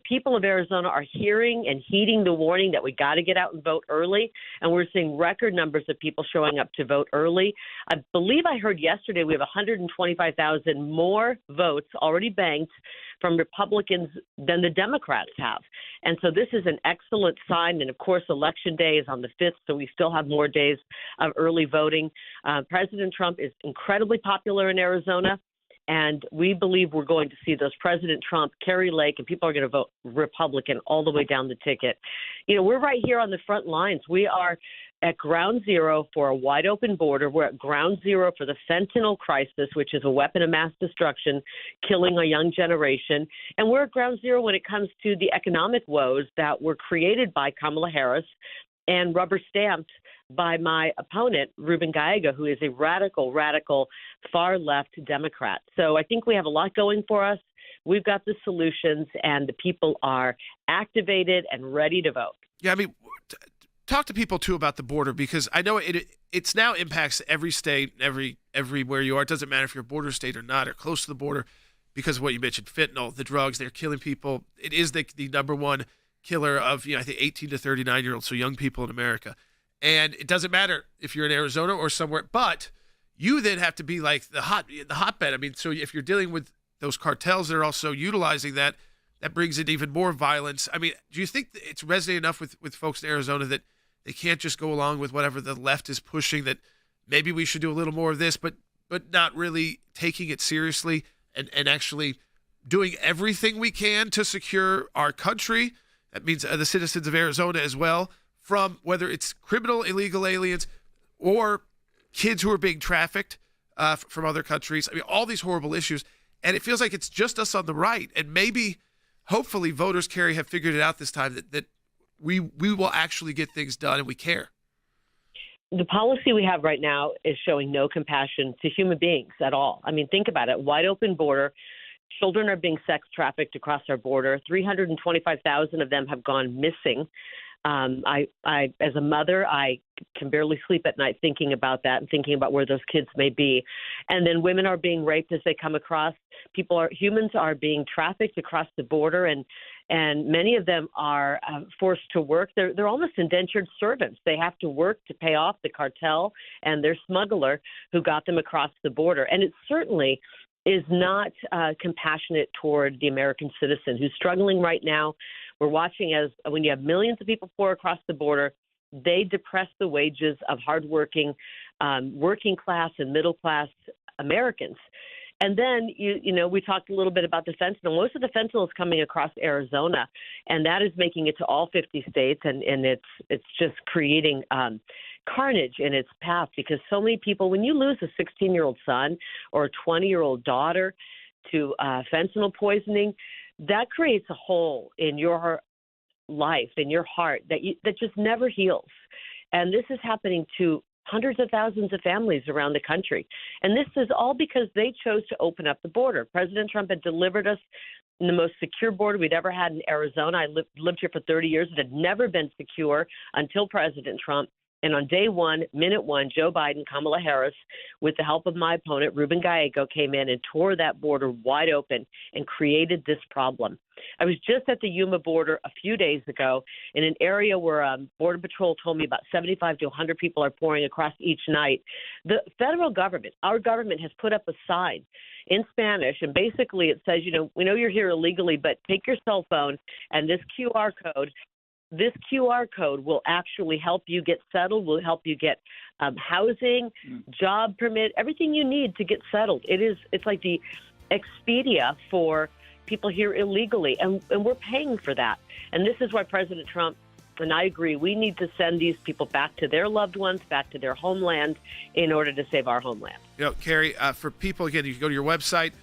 people of Arizona are hearing and heeding the warning that we got to get out and vote early, and we're seeing record numbers of people showing up to vote early. I believe I heard yesterday we have 125,000 more votes already banked from Republicans than the Democrats have. And so this is an excellent sign. And of course, Election Day is on the 5th, so we still have more days of early voting. President Trump is incredibly popular in Arizona, and we believe we're going to see those President Trump, Kari Lake, and people are going to vote Republican all the way down the ticket. You know, we're right here on the front lines. We are at ground zero for a wide open border. We're at ground zero for the fentanyl crisis, which is a weapon of mass destruction, killing a young generation. And we're at ground zero when it comes to the economic woes that were created by Kamala Harris and rubber stamped by my opponent, Ruben Gallego, who is a radical, far left Democrat. So I think we have a lot going for us. We've got the solutions, and the people are activated and ready to vote. Yeah, I mean, talk to people too about the border, because I know it's now impacts every state, everywhere you are. It doesn't matter if you're a border state or not, or close to the border, because of what you mentioned, fentanyl, the drugs, they're killing people. It is the number one killer of, I think 18 to 39-year-olds, so young people in America. And it doesn't matter if you're in Arizona or somewhere, but you then have to be like the hotbed. I mean, so if you're dealing with those cartels that are also utilizing that brings in even more violence. I mean, do you think it's resonating enough with folks in Arizona that they can't just go along with whatever the left is pushing, that maybe we should do a little more of this, but not really taking it seriously and actually doing everything we can to secure our country? That means the citizens of Arizona as well, from whether it's criminal illegal aliens or kids who are being trafficked from other countries. I mean, all these horrible issues. And it feels like it's just us on the right. And maybe, hopefully, voters, Kari, have figured it out this time that we will actually get things done and we care. The policy we have right now is showing no compassion to human beings at all. I mean, think about it. Wide open border. Children are being sex trafficked across our border. 325,000 of them have gone missing. I, as a mother, I can barely sleep at night thinking about that and thinking about where those kids may be. And then women are being raped as they come across. Humans are being trafficked across the border, and many of them are forced to work. They're almost indentured servants. They have to work to pay off the cartel and their smuggler who got them across the border. And it certainly is not compassionate toward the American citizen who's struggling right now. We're watching as when you have millions of people pour across the border, they depress the wages of hardworking, working class and middle class Americans. And then, we talked a little bit about the fentanyl. Most of the fentanyl is coming across Arizona, and that is making it to all 50 states, and it's just creating carnage in its path, because so many people, when you lose a 16-year-old son or a 20-year-old daughter to fentanyl poisoning, that creates a hole in your life, in your heart, that just never heals. And this is happening to hundreds of thousands of families around the country. And this is all because they chose to open up the border. President Trump had delivered us the most secure border we'd ever had in Arizona. I lived here for 30 years. It had never been secure until President Trump. And on day one, minute one, Joe Biden, Kamala Harris, with the help of my opponent, Ruben Gallego, came in and tore that border wide open and created this problem. I was just at the Yuma border a few days ago in an area where Border Patrol told me about 75 to 100 people are pouring across each night. The federal government, our government, has put up a sign in Spanish, and basically it says, we know you're here illegally, but take your cell phone and this QR code. This QR code will actually help you get settled, will help you get housing, job permit, everything you need to get settled. It's like the Expedia for people here illegally, and we're paying for that. And this is why President Trump, and I agree, we need to send these people back to their loved ones, back to their homeland, in order to save our homeland. Kari, for people, again, you can go to your website.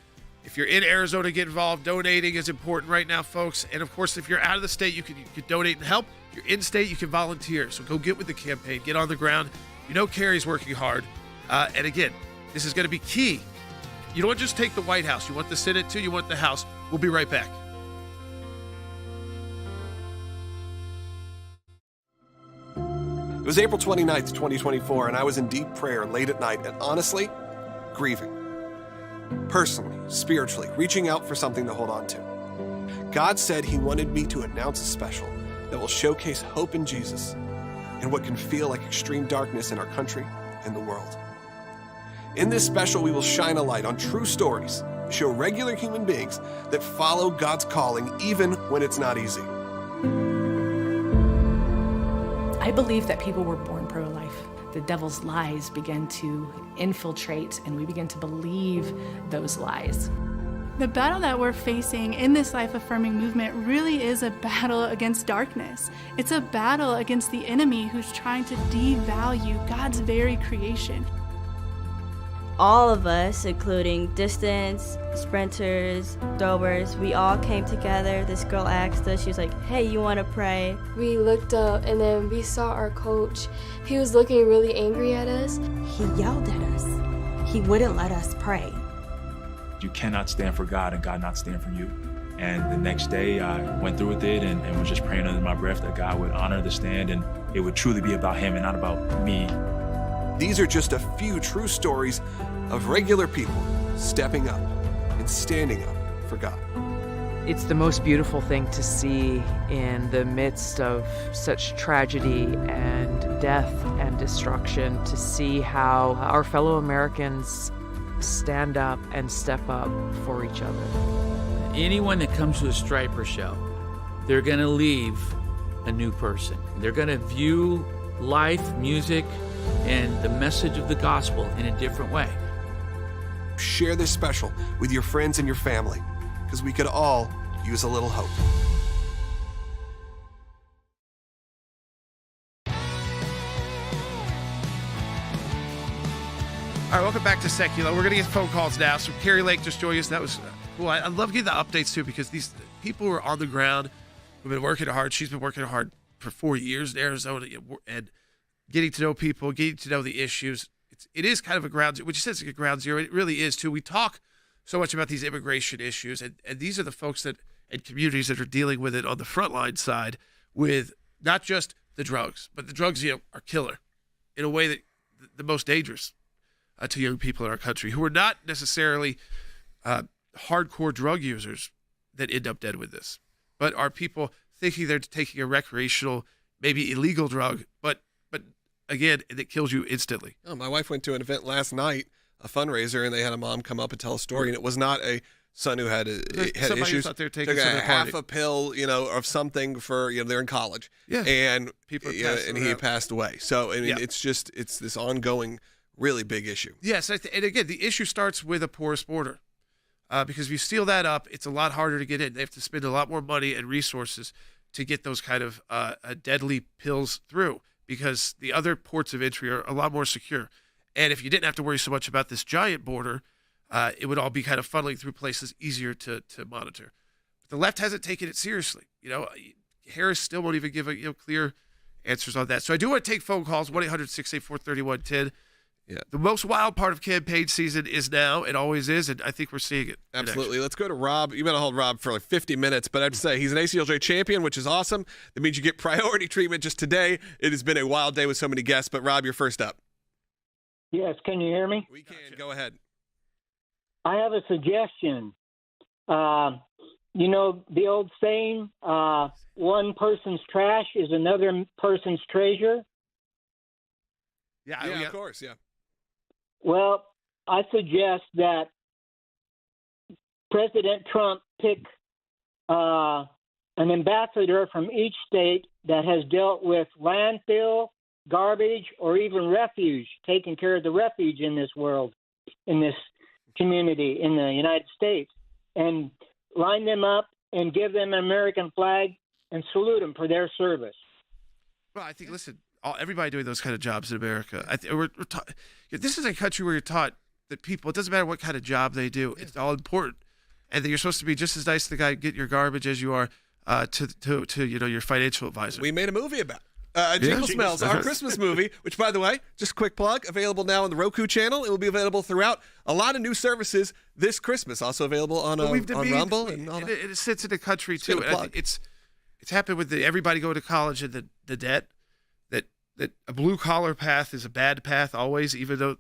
If you're in Arizona, get involved. Donating is important right now, folks. And, of course, if you're out of the state, you can donate and help. If you're in state, you can volunteer. So go get with the campaign. Get on the ground. Kari's working hard. And, again, this is going to be key. You don't just take the White House. You want the Senate, too. You want the House. We'll be right back. It was April 29th, 2024, and I was in deep prayer late at night and, honestly, grieving. Personally, spiritually, reaching out for something to hold on to. God said He wanted me to announce a special that will showcase hope in Jesus and what can feel like extreme darkness in our country and the world. In this special, we will shine a light on true stories, show regular human beings that follow God's calling even when it's not easy. I believe that people were born pro-life. The devil's lies began to infiltrate, and we begin to believe those lies. The battle that we're facing in this life-affirming movement really is a battle against darkness. It's a battle against the enemy who's trying to devalue God's very creation. All of us, including distance, sprinters, throwers, we all came together. This girl asked us, she was like, hey, you want to pray? We looked up and then we saw our coach. He was looking really angry at us. He yelled at us. He wouldn't let us pray. You cannot stand for God and God not stand for you. And the next day I went through with it and was just praying under my breath that God would honor the stand and it would truly be about Him and not about me. These are just a few true stories of regular people stepping up and standing up for God. It's the most beautiful thing to see in the midst of such tragedy and death and destruction, to see how our fellow Americans stand up and step up for each other. Anyone that comes to a Striper show, they're going to leave a new person. They're going to view life, music, and the message of the gospel in a different way. Share this special with your friends and your family, because we could all use a little hope. All right, welcome back to Sekulow. We're going to get phone calls now. So Kari Lake just joined us. That was cool. I love getting the updates, too, because these people who are on the ground who've been working hard. She's been working hard for 4 years in Arizona and getting to know people, getting to know the issues. It is kind of a ground zero, which says it's a ground zero. It really is, too. We talk so much about these immigration issues, and these are the folks that and communities that are dealing with it on the frontline side with not just the drugs, but the drugs, are killer in a way that the most dangerous to young people in our country who are not necessarily hardcore drug users that end up dead with this, but are people thinking they're taking a recreational, maybe illegal drug, but again, it kills you instantly. Oh, my wife went to an event last night, a fundraiser, and they had a mom come up and tell a story, and it was not a son who had issues. Out there taking took a half party. a pill, of something for they're in college, and people, and he passed away. So I mean, it's this ongoing, really big issue. Yes, and again, the issue starts with a porous border, because if you steal that up, it's a lot harder to get in. They have to spend a lot more money and resources to get those kind of deadly pills through, because the other ports of entry are a lot more secure. And if you didn't have to worry so much about this giant border, it would all be kind of funneling through places easier to monitor. But the left hasn't taken it seriously. Harris still won't even give clear answers on that. So I do want to take phone calls, 1-800-684-3110. Yeah. The most wild part of campaign season is now. It always is, and I think we're seeing it. Absolutely. Let's go to Rob. You've been to hold Rob for like 50 minutes, but I have to say he's an ACLJ champion, which is awesome. That means you get priority treatment just today. It has been a wild day with so many guests, but Rob, you're first up. Yes, can you hear me? We can. Go ahead. I have a suggestion. The old saying, one person's trash is another person's treasure. Yeah, of course, yeah. Well, I suggest that President Trump pick an ambassador from each state that has dealt with landfill, garbage, or even refuge, taking care of the refuge in this world, in this community, in the United States, and line them up and give them an American flag and salute them for their service. Well, I think, listen, everybody doing those kind of jobs in America, this is a country where you're taught that people, it doesn't matter what kind of job they do, it's all important, and that you're supposed to be just as nice to the guy getting your garbage as you are to your financial advisor. We made a movie about Jingle Smells, our Christmas movie, which, by the way, just a quick plug, available now on the Roku channel. It will be available throughout a lot of new services this Christmas. Also available on Rumble and all that. It sits in the country too. And I think it's happened with everybody going to college and the debt. That a blue collar path is a bad path always, even though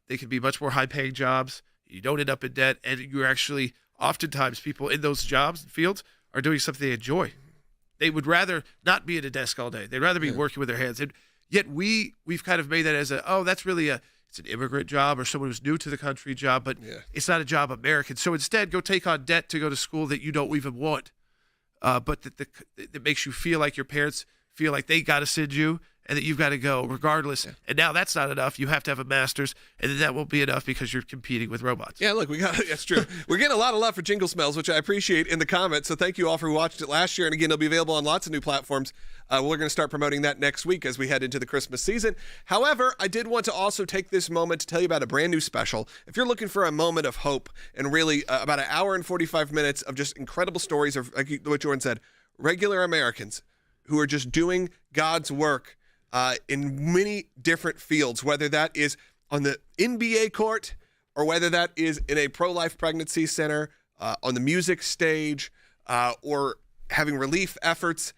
they can be much more high paying jobs. You don't end up in debt, and you're actually oftentimes people in those jobs and fields are doing something they enjoy. They would rather not be at a desk all day. They'd rather be working with their hands. And yet we've kind of made that as that's really it's an immigrant job or someone who's new to the country job, but it's not a job American. So instead, go take on debt to go to school that you don't even want, but that makes you feel like your parents feel like they got to send you and that you've got to go regardless. Yeah. And now that's not enough. You have to have a master's, and then that won't be enough because you're competing with robots. Yeah, look, that's true. We're getting a lot of love for Jingle Smells, which I appreciate in the comments. So thank you all for who watched it last year. And again, it'll be available on lots of new platforms. We're going to start promoting that next week as we head into the Christmas season. However, I did want to also take this moment to tell you about a brand new special. If you're looking for a moment of hope and really about an hour and 45 minutes of just incredible stories of, like what Jordan said, regular Americans who are just doing God's work in many different fields, whether that is on the NBA court or whether that is in a pro-life pregnancy center, on the music stage, or having relief efforts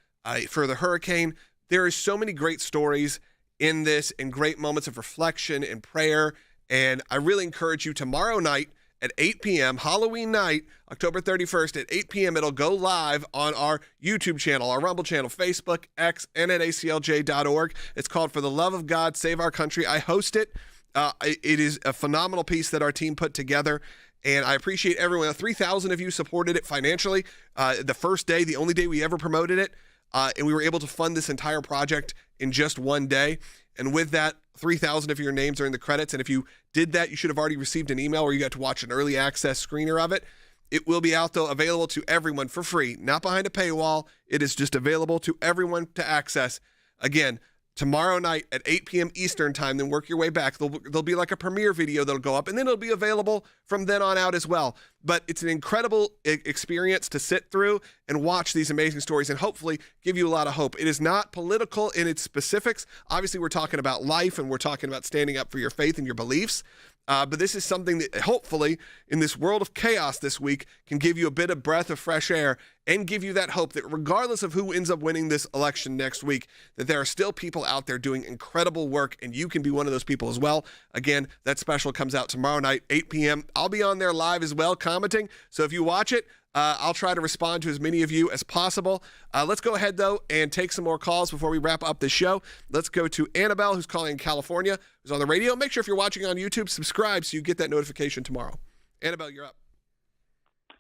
for the hurricane. There are so many great stories in this and great moments of reflection and prayer. And I really encourage you tomorrow night at 8 p.m., Halloween night, October 31st at 8 p.m. It'll go live on our YouTube channel, our Rumble channel, Facebook, X, and at ACLJ.org. It's called For the Love of God, Save Our Country. I host it. It is a phenomenal piece that our team put together, and I appreciate everyone. 3,000 of you supported it financially. The first day, the only day we ever promoted it, and we were able to fund this entire project in just one day. And with that, 3,000 of your names are in the credits. And if you did that, you should have already received an email where you got to watch an early access screener of it. It will be out, though, available to everyone for free, not behind a paywall. It is just available to everyone to access. Again, tomorrow night at 8 p.m. Eastern time, then work your way back. There'll be like a premiere video that'll go up, and then it'll be available from then on out as well. But it's an incredible experience to sit through and watch these amazing stories and hopefully give you a lot of hope. It is not political in its specifics. Obviously, we're talking about life, and we're talking about standing up for your faith and your beliefs. But this is something that hopefully in this world of chaos this week can give you a bit of breath of fresh air and give you that hope that regardless of who ends up winning this election next week, that there are still people out there doing incredible work, and you can be one of those people as well. Again, that special comes out tomorrow night, 8 p.m. I'll be on there live as well, commenting. So if you watch it, I'll try to respond to as many of you as possible. Let's go ahead, though, and take some more calls before we wrap up the show. Let's go to Annabelle, who's calling in California, who's on the radio. Make sure if you're watching on YouTube, subscribe so you get that notification tomorrow. Annabelle, you're up.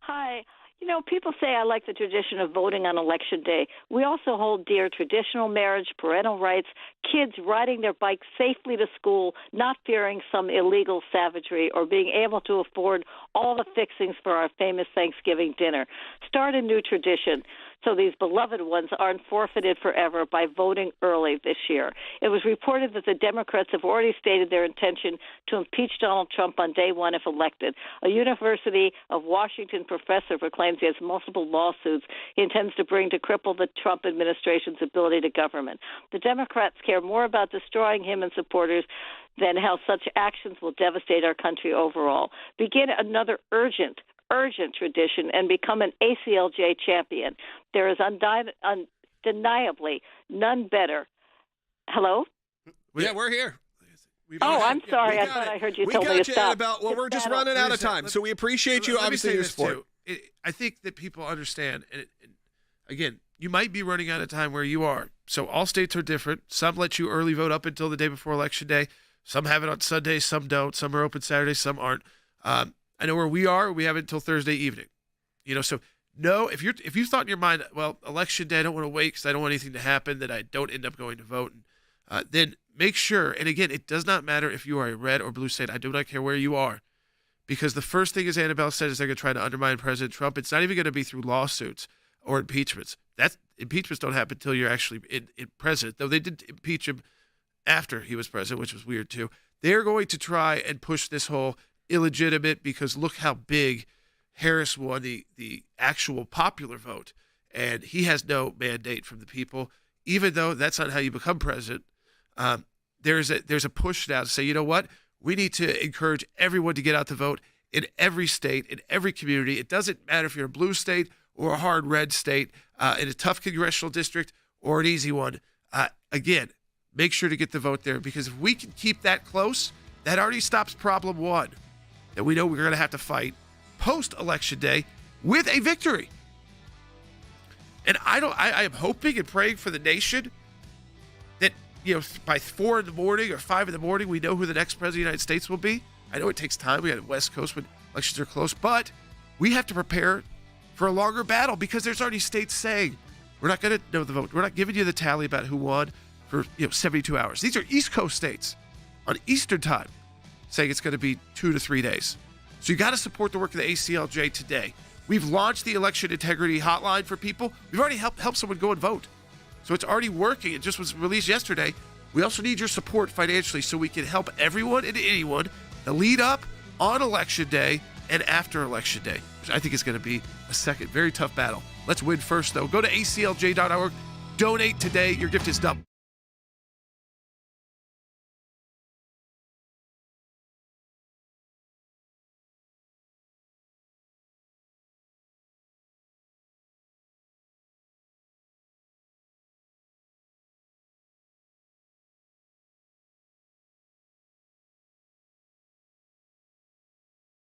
Hi. You know, people say I like the tradition of voting on Election Day. We also hold dear traditional marriage, parental rights, kids riding their bikes safely to school, not fearing some illegal savagery, or being able to afford all the fixings for our famous Thanksgiving dinner. Start a new tradition so these beloved ones aren't forfeited forever by voting early this year. It was reported that the Democrats have already stated their intention to impeach Donald Trump on day one if elected. A University of Washington professor proclaims he has multiple lawsuits he intends to bring to cripple the Trump administration's ability to government. The Democrats care more about destroying him and supporters than how such actions will devastate our country overall. Begin another urgent tradition and become an ACLJ champion. There is undeniably none better. Hello? Yeah, we're here. I'm sorry. I thought I heard you tell me to stop. Well, we're just running out of time, so we appreciate you, obviously, your support. I think that people understand, and again, you might be running out of time where you are. So all states are different. Some let you early vote up until the day before Election Day. Some have it on Sundays, some don't. Some are open Saturdays, some aren't. I know where we are. We have it until Thursday evening. So no, if you thought in your mind, well, Election Day, I don't want to wait because I don't want anything to happen that I don't end up going to vote. Then make sure, and again, it does not matter if you are a red or blue state. I do not care where you are, because the first thing, as Annabelle said, is they're going to try to undermine President Trump. It's not even going to be through lawsuits or impeachments. Impeachments don't happen until you're actually in president, though they did impeach him after he was president, which was weird too. They're going to try and push this whole illegitimate, because look how big Harris won the actual popular vote, and he has no mandate from the people, even though that's not how you become president. There's a push now to say, you know what, we need to encourage everyone to get out to vote in every state, in every community. It doesn't matter if you're a blue state or a hard red state, in a tough congressional district or an easy one. Again, make sure to get the vote there, because if we can keep that close, that already stops problem one that we know we're going to have to fight post-Election Day with a victory. And I am hoping and praying for the nation that, by 4 a.m. or 5 a.m, we know who the next president of the United States will be. I know it takes time. We got the West Coast when elections are close, but we have to prepare for a longer battle, because there's already states saying, we're not going to know the vote. We're not giving you the tally about who won for 72 hours. These are East Coast states on Eastern time saying it's going to be 2 to 3 days. So you got to support the work of the ACLJ today. We've launched the election integrity hotline for people. We've already helped someone go and vote. So it's already working. It just was released yesterday. We also need your support financially so we can help everyone and anyone to lead up on Election Day and after Election Day, which I think is going to be a second very tough battle. Let's win first, though. Go to aclj.org. Donate today. Your gift is double.